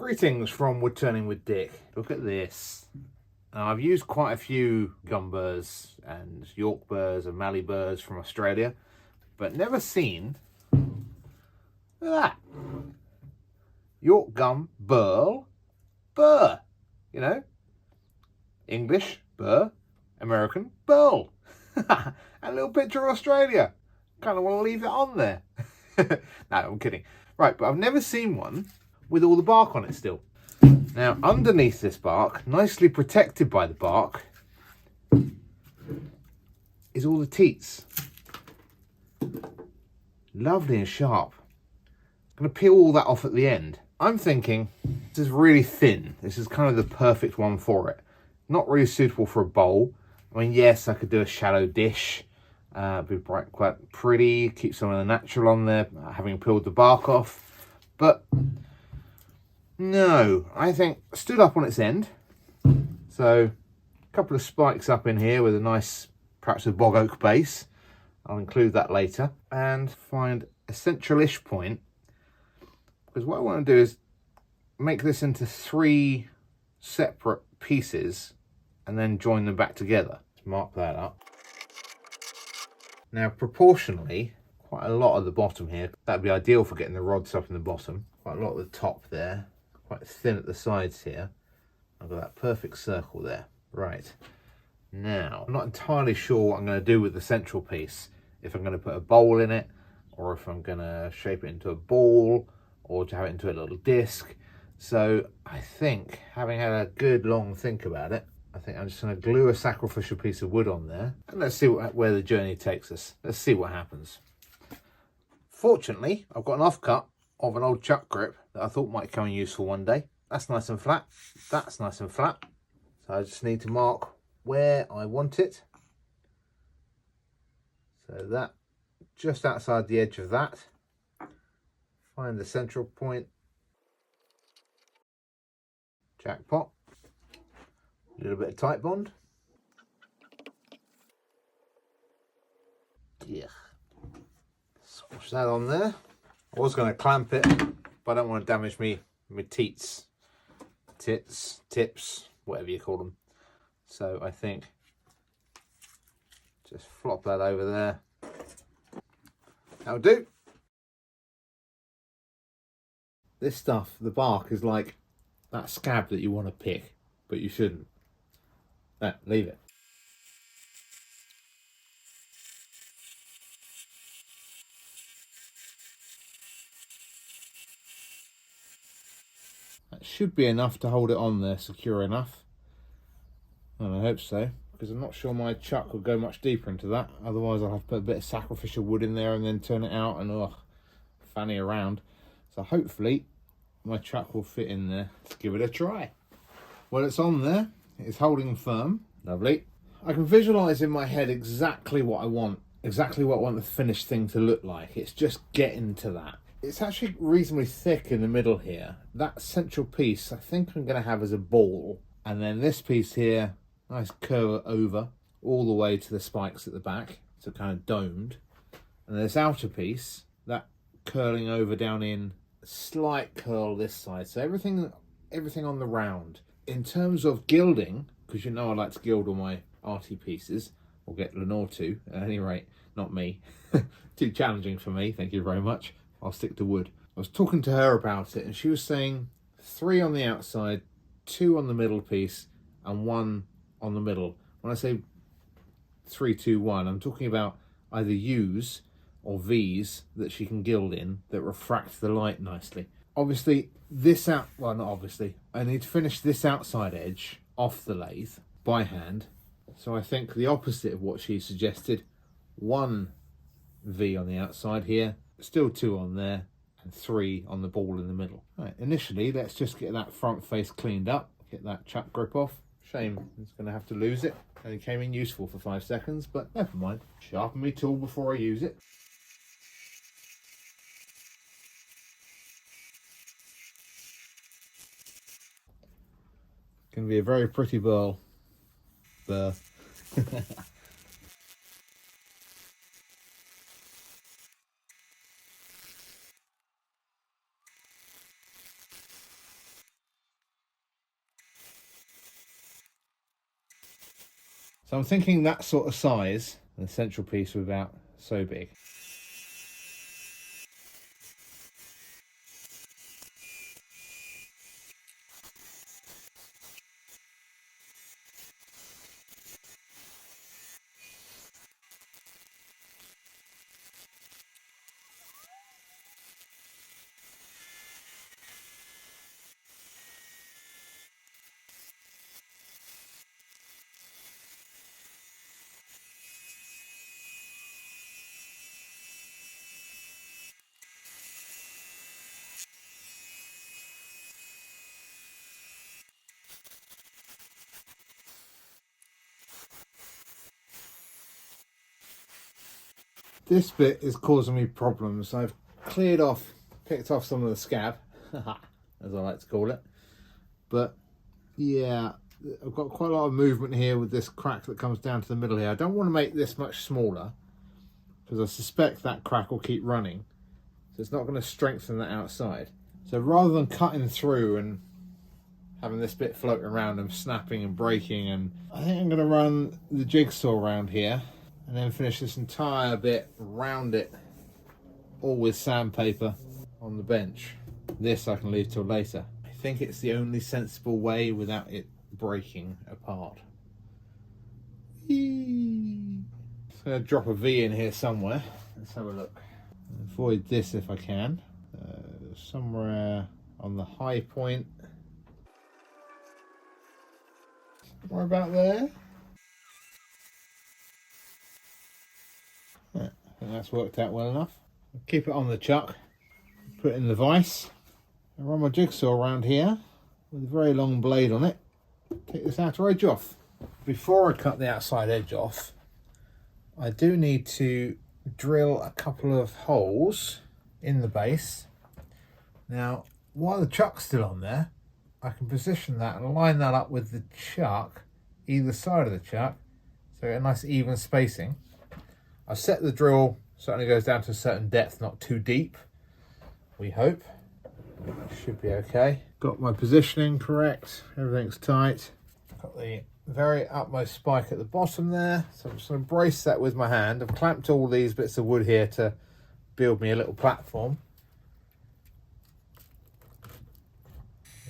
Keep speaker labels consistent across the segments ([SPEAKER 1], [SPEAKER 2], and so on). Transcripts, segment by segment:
[SPEAKER 1] Greetings from Woodturning with Dick. Look at this. Now, I've used quite a few gum burrs and York burrs and Mallee burrs from Australia, but never seen, look at that, York gum Burl, Burr, you know, English, Burr, American, Burl. And a little picture of Australia. Kind of want to leave that on there. No, I'm kidding. Right, but I've never seen one with all the bark on it still. Now, underneath this bark, nicely protected by the bark, is all the teats. Lovely and sharp. I'm going to peel all that off at the end. I'm thinking this is really thin. This is kind of the perfect one for it. Not really suitable for a bowl. I mean, yes, I could do a shallow dish. Be quite pretty, keep some of the natural on there, having peeled the bark off. But no, I think stood up on its end. So a couple of spikes up in here with a nice, perhaps a bog oak base. I'll include that later. And find a central-ish point. Because what I want to do is make this into 3 separate pieces and then join them back together. Let's mark that up. Now, proportionally, quite a lot of the bottom here. That'd be ideal for getting the rods up in the bottom. Quite a lot at the top there. Quite thin at the sides here. I've got that perfect circle there. Right. Now, I'm not entirely sure what I'm going to do with the central piece. If I'm going to put a bowl in it, or if I'm going to shape it into a ball, or to have it into a little disc. So I think, having had a good long think about it, I think I'm just going to glue a sacrificial piece of wood on there. And let's see where the journey takes us. Let's see what happens. Fortunately, I've got an offcut of an old chuck grip that I thought might come in useful one day. That's nice and flat. That's nice and flat. So I just need to mark where I want it. So that, just outside the edge of that. Find the central point. Jackpot. A little bit of tight bond. Yeah. Swash that on there. I was going to clamp it, but I don't want to damage my teats, tits, tips, whatever you call them. So I think just flop that over there. That'll do. This stuff, the bark, is like that scab that you want to pick, but you shouldn't. No, leave it. That should be enough to hold it on there, secure enough. And I hope so, because I'm not sure my chuck will go much deeper into that. Otherwise I'll have to put a bit of sacrificial wood in there and then turn it out and fanny around. So hopefully my chuck will fit in there. Let's give it a try. Well, it's on there. It's holding firm. Lovely. I can visualize in my head exactly what I want. Exactly what I want the finished thing to look like. It's just getting to that. It's actually reasonably thick in the middle here. That central piece I think I'm going to have as a ball. And then this piece here, nice curve over all the way to the spikes at the back. So kind of domed. And this outer piece, that curling over down in, slight curl this side. So everything on the round. In terms of gilding, because you know I like to gild all my arty pieces, or get Lenore to, at any rate, not me. Too challenging for me, thank you very much. I'll stick to wood. I was talking to her about it and she was saying 3 on the outside, 2 on the middle piece, and 1 on the middle. When I say 3, 2, 1, I'm talking about either U's or V's that she can gild in that refract the light nicely. Obviously, well, not obviously, I need to finish this outside edge off the lathe by hand. So I think the opposite of what she suggested, 1 V on the outside here, still 2 on there, and 3 on the ball in the middle. Right, initially, let's just get that front face cleaned up, get that chuck grip off. Shame it's going to have to lose it. Only came in useful for 5 seconds, but never mind. Sharpen my tool before I use it. Going to be a very pretty burl. Burr. So I'm thinking that sort of size, and the central piece was about so big. This bit is causing me problems. I've picked off some of the scab, as I like to call it. But yeah, I've got quite a lot of movement here with this crack that comes down to the middle here. I don't want to make this much smaller because I suspect that crack will keep running. So it's not going to strengthen that outside. So rather than cutting through and having this bit floating around and snapping and breaking, and I think I'm going to run the jigsaw around here and then finish this entire bit, round it all with sandpaper on the bench. This I can leave till later. I think it's the only sensible way without it breaking apart. I'm going to drop a V in here somewhere. Let's have a look. Avoid this if I can. Somewhere on the high point. Somewhere about there. Yeah, I think that's worked out well enough. Keep it on the chuck. Put it in the vise. I run my jigsaw around here with a very long blade on it. Take this outer edge off. Before I cut the outside edge off, I do need to drill a couple of holes in the base. Now, while the chuck's still on there, I can position that and line that up with the chuck, either side of the chuck, so a nice even spacing. I've set the drill so it only goes down to a certain depth, not too deep, we hope. Should be okay. Got my positioning correct, everything's tight. Got the very utmost spike at the bottom there, so I'm just going to brace that with my hand. I've clamped all these bits of wood here to build me a little platform.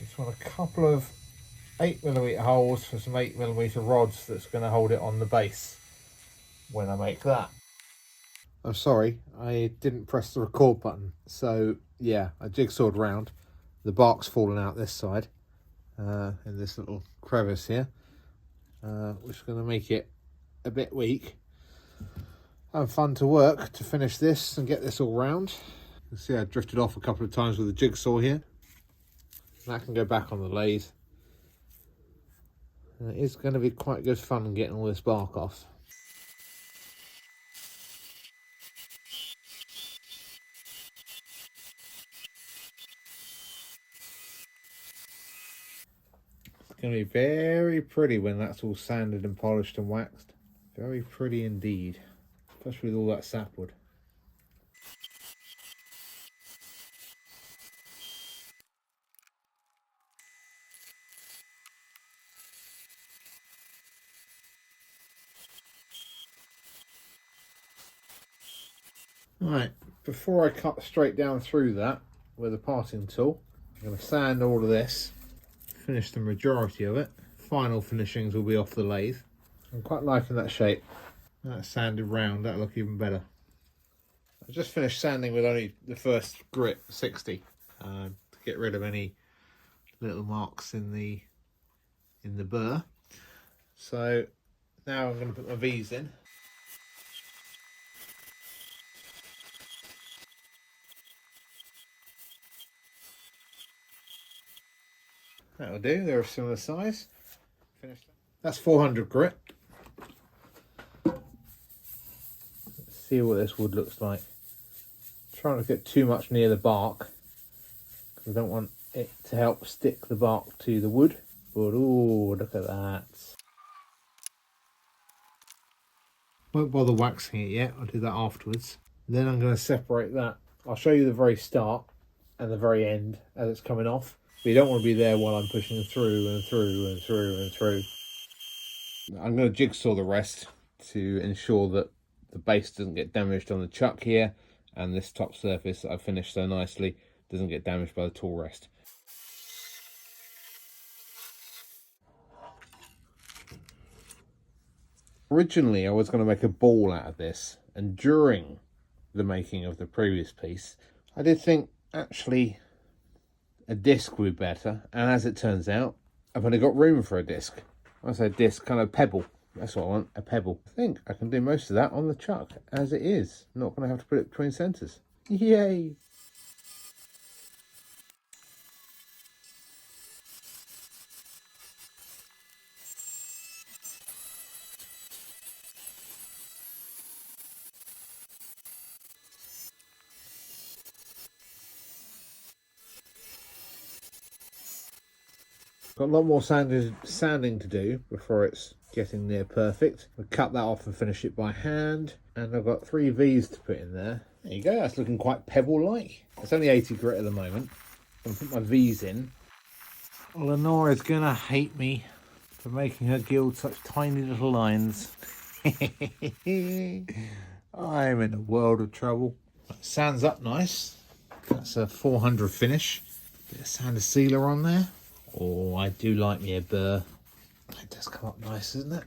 [SPEAKER 1] Just want a couple of 8mm holes for some 8mm rods that's going to hold it on the base when I make that. I'm sorry, I didn't press the record button, so yeah, I jigsawed round. The bark's fallen out this side, in this little crevice here, which is going to make it a bit weak. And fun to work to finish this and get this all round. You can see I drifted off a couple of times with the jigsaw here. That can go back on the lathe. And it is going to be quite good fun getting all this bark off. It's going to be very pretty when that's all sanded and polished and waxed. Very pretty indeed, especially with all that sapwood. Right, before I cut straight down through that with a parting tool, I'm going to sand all of this, finish the majority of it. Final finishings will be off the lathe. I'm quite liking that shape. That's sanded round, that'll look even better. I just finished sanding with only the first grit 60 to get rid of any little marks in the burr. So now I'm going to put my V's in. That'll do, they're a similar size. Finished. That's 400 grit. Let's see what this wood looks like. Try not to get too much near the bark, because I don't want it to help stick the bark to the wood. But oh, look at that. Won't bother waxing it yet, I'll do that afterwards. Then I'm going to separate that. I'll show you the very start and the very end as it's coming off. But you don't want to be there while I'm pushing through and through and through and through. I'm going to jigsaw the rest to ensure that the base doesn't get damaged on the chuck here, and this top surface that I've finished so nicely doesn't get damaged by the tool rest. Originally I was going to make a ball out of this, and during the making of the previous piece I did think actually a disc would be better, and as it turns out I've only got room for a disc. When I say disc, kind of pebble, that's what I want, a pebble. I think I can do most of that on the chuck as it is, not going to have to put it between centres. Yay! Got a lot more sanding to do before it's getting near perfect. I'll cut that off and finish it by hand. And I've got 3 V's to put in there. There you go, that's looking quite pebble-like. It's only 80 grit at the moment. I'm going to put my V's in. Lenora's going to hate me for making her gild such tiny little lines. I'm in a world of trouble. That sands up nice. That's a 400 finish. Bit of sander sealer on there. Oh, I do like me a Burr. It does come up nice, isn't it?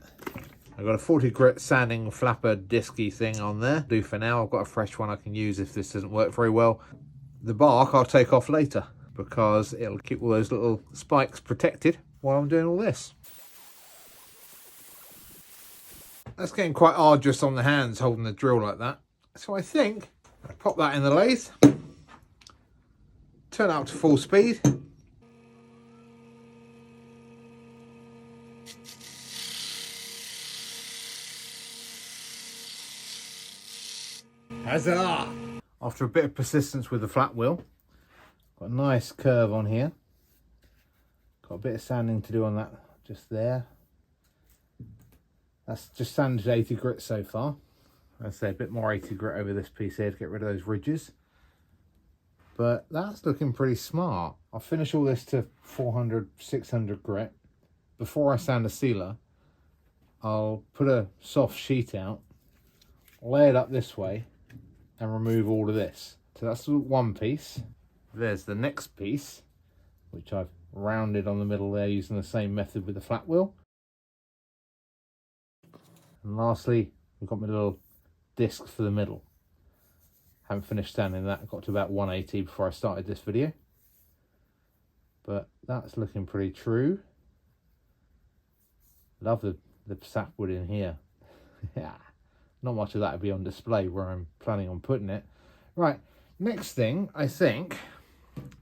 [SPEAKER 1] I've got a 40 grit sanding flapper disky thing on there. Do for now. I've got a fresh one I can use if this doesn't work very well. The bark I'll take off later because it'll keep all those little spikes protected while I'm doing all this. That's getting quite arduous on the hands holding the drill like that. So I think I'll pop that in the lathe. Turn it up to full speed. Huzzah! After a bit of persistence with the flat wheel, got a nice curve on here. Got a bit of sanding to do on that just there. That's just sanded 80 grit so far. I'd say a bit more 80 grit over this piece here to get rid of those ridges. But that's looking pretty smart. I'll finish all this to 400, 600 grit. Before I sand a sealer, I'll put a soft sheet out, lay it up this way, and remove all of this. So that's one piece. There's the next piece, which I've rounded on the middle there using the same method with the flat wheel. And lastly, we've got my little disc for the middle. Haven't finished sanding that. I got to about 180 before I started this video. But that's looking pretty true. Love the sapwood in here. Yeah. Not much of that would be on display where I'm planning on putting it. Right, next thing, I think,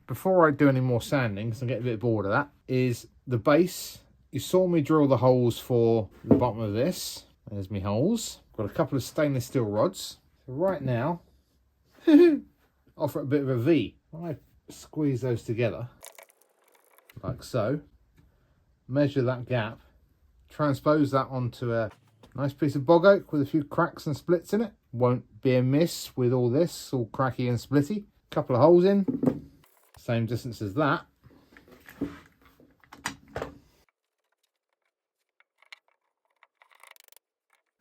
[SPEAKER 1] before I do any more sanding, because I'm getting a bit bored of that, is the base. You saw me drill the holes for the bottom of this. There's my holes. Got a couple of stainless steel rods. So right now, offer a bit of a V. When I squeeze those together, like so, measure that gap, transpose that onto a nice piece of bog oak with a few cracks and splits in it. Won't be a miss with all this, all cracky and splitty. Couple of holes in, same distance as that.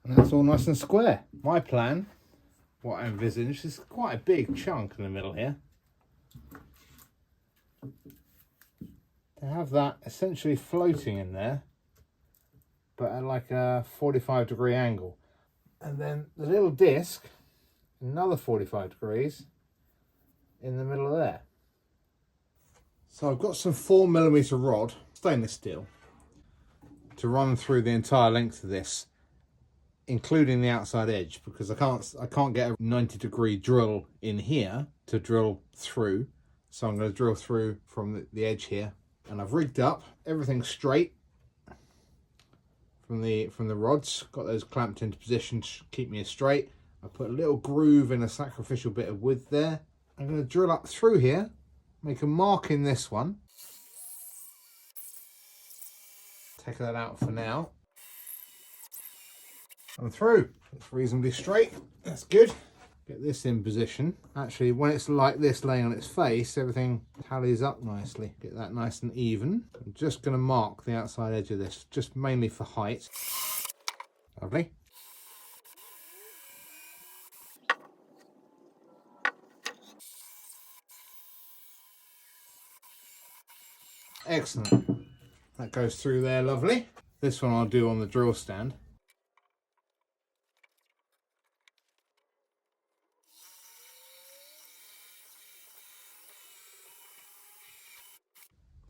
[SPEAKER 1] And that's all nice and square. My plan, what I envisage, is quite a big chunk in the middle here. To have that essentially floating in there, but at like a 45-degree angle. And then the little disc, another 45 degrees in the middle of there. So I've got some 4mm rod, stainless steel, to run through the entire length of this, including the outside edge, because I can't get a 90-degree drill in here to drill through. So I'm going to drill through from the edge here. And I've rigged up everything straight from the rods, got those clamped into position to keep me straight. I put a little groove in a sacrificial bit of wood there. I'm going to drill up through here, make a mark in this one. Take that out for now. I'm through. It's reasonably straight. That's good. Get this in position. Actually, when it's like this laying on its face, everything tallies up nicely. Get that nice and even. I'm just going to mark the outside edge of this, just mainly for height. Lovely. Excellent. That goes through there, lovely. This one I'll do on the drill stand.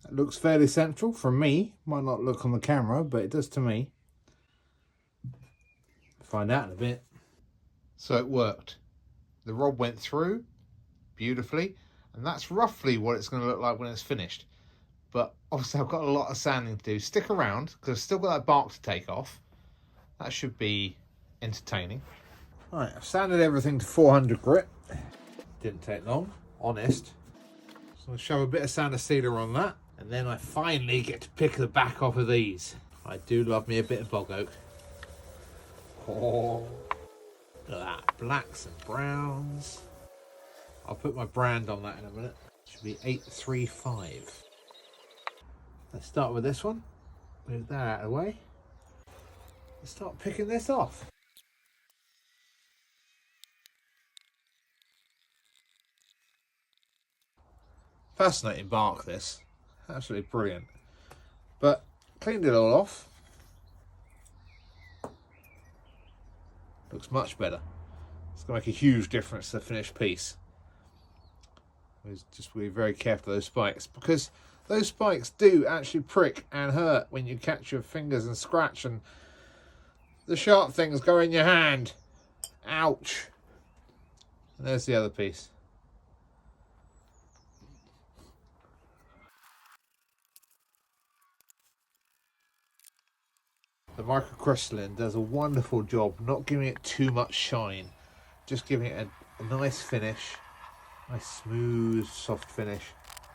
[SPEAKER 1] It looks fairly central from me. Might not look on the camera, but it does to me. Find out in a bit. So it worked. The rod went through beautifully, and that's roughly what it's going to look like when it's finished. But obviously I've got a lot of sanding to do. Stick around, because I've still got that bark to take off. That should be entertaining. Right, I've sanded everything to 400 grit. Didn't take long, honest. So I'll shove a bit of sander sealer on that, and then I finally get to pick the back off of these. I do love me a bit of bog oak. Oh, look at that, blacks and browns. I'll put my brand on that in a minute. Should be 835. Let's start with this one. Move that out of the way. Let's start picking this off. Fascinating bark, this. Absolutely brilliant. But cleaned it all off. Looks much better. It's going to make a huge difference to the finished piece. Just be very careful of those spikes, because those spikes do actually prick and hurt when you catch your fingers and scratch, and the sharp things go in your hand. Ouch. And there's the other piece. The microcrystalline does a wonderful job not giving it too much shine, just giving it a nice finish, nice smooth soft finish,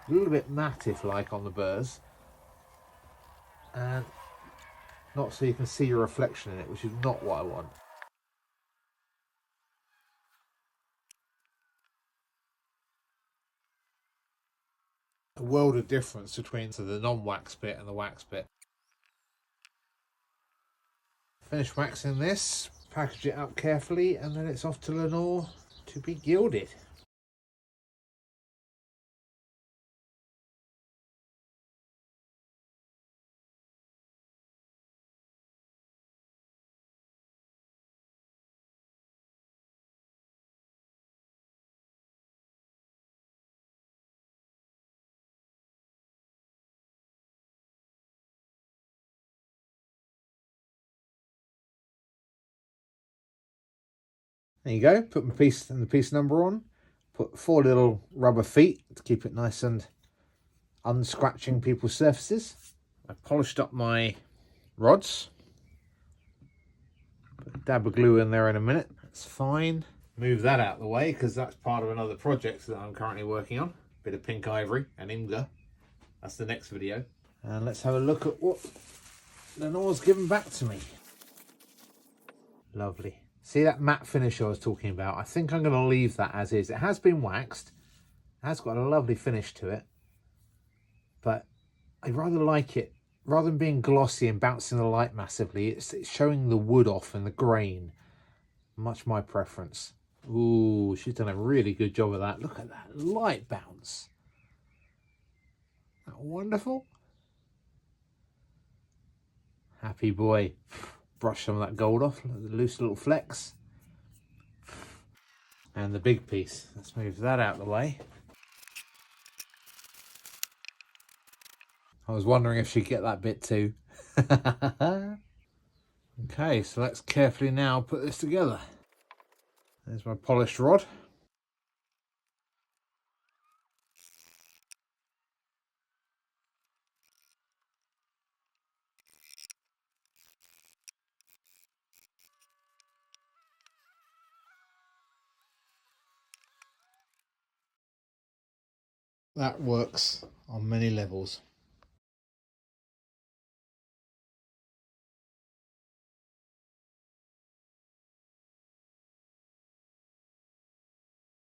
[SPEAKER 1] a little bit matte if like on the burrs, and not so you can see your reflection in it, which is not what I want. A world of difference between the non-wax bit and the wax bit. Finish waxing this, package it up carefully, and then it's off to Lenore to be gilded. There you go, put my piece and the piece number on, put 4 little rubber feet to keep it nice and unscratching people's surfaces. I polished up my rods, put a dab of glue in there in a minute, that's fine. Move that out of the way because that's part of another project that I'm currently working on. Bit of pink ivory and Imga, that's the next video. And let's have a look at what Lenore's given back to me. Lovely. See that matte finish I was talking about? I think I'm going to leave that as is. It has been waxed. It has got a lovely finish to it. But I rather like it. Rather than being glossy and bouncing the light massively, it's showing the wood off and the grain. Much my preference. Ooh, she's done a really good job of that. Look at that light bounce. Isn't that wonderful? Happy boy. Brush some of that gold off, the loose little flecks. And the big piece. Let's move that out of the way. I was wondering if she'd get that bit too. Okay, so let's carefully now put this together. There's my polished rod. That works on many levels.